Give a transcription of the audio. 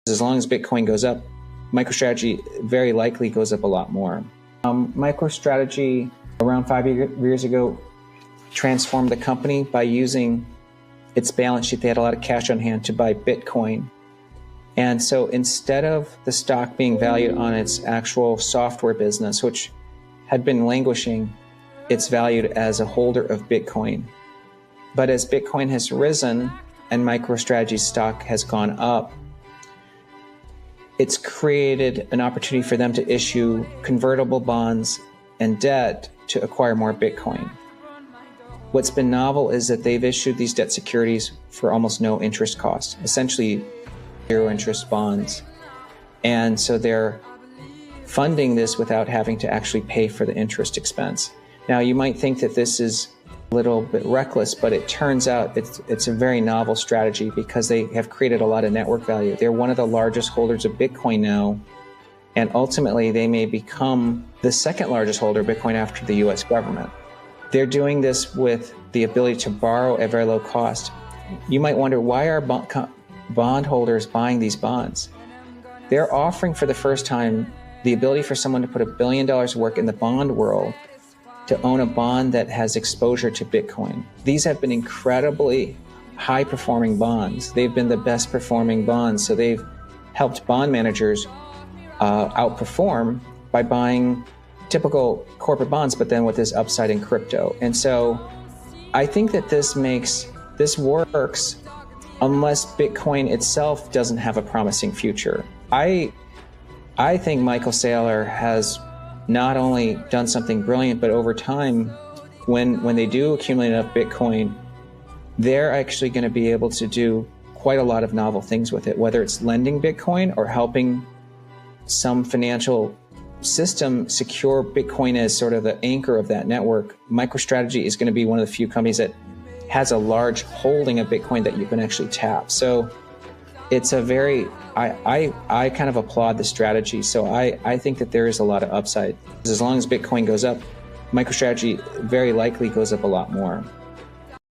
As long as Bitcoin goes up, MicroStrategy very likely goes up a lot more. MicroStrategy, around 5 years ago, transformed the company by using its balance sheet. They had a lot of cash on hand to buy Bitcoin. And so instead of the stock being valued on its actual software business, which had been languishing, it's valued as a holder of Bitcoin. But as Bitcoin has risen and MicroStrategy's stock has gone up, it's created an opportunity for them to issue convertible bonds and debt to acquire more Bitcoin. What's been novel is that they've issued these debt securities for almost no interest cost, essentially zero interest bonds. And so they're funding this without having to actually pay for the interest expense. Now, you might think that this is a little bit reckless, but it turns out it's a very novel strategy because they have created a lot of network value. They're one of the largest holders of Bitcoin now, and ultimately they may become the second largest holder of Bitcoin after the US government. They're doing this with the ability to borrow at very low cost. You might wonder, why are bondholders buying these bonds? They're offering for the first time the ability for someone to put $1 billion of work in the bond world to own a bond that has exposure to Bitcoin. These have been incredibly high-performing bonds. They've been the best performing bonds, so they've helped bond managers outperform by buying typical corporate bonds, but then with this upside in crypto. And so I think that this works unless Bitcoin itself doesn't have a promising future. I think Michael Saylor has not only done something brilliant, but over time, when they do accumulate enough Bitcoin, they're actually going to be able to do quite a lot of novel things with it, whether it's lending Bitcoin or helping some financial system secure Bitcoin as sort of the anchor of that network. MicroStrategy is going to be one of the few companies that has a large holding of Bitcoin that you can actually tap. So it's a very, I kind of applaud the strategy. So I think that there is a lot of upside. As long as Bitcoin goes up, MicroStrategy very likely goes up a lot more.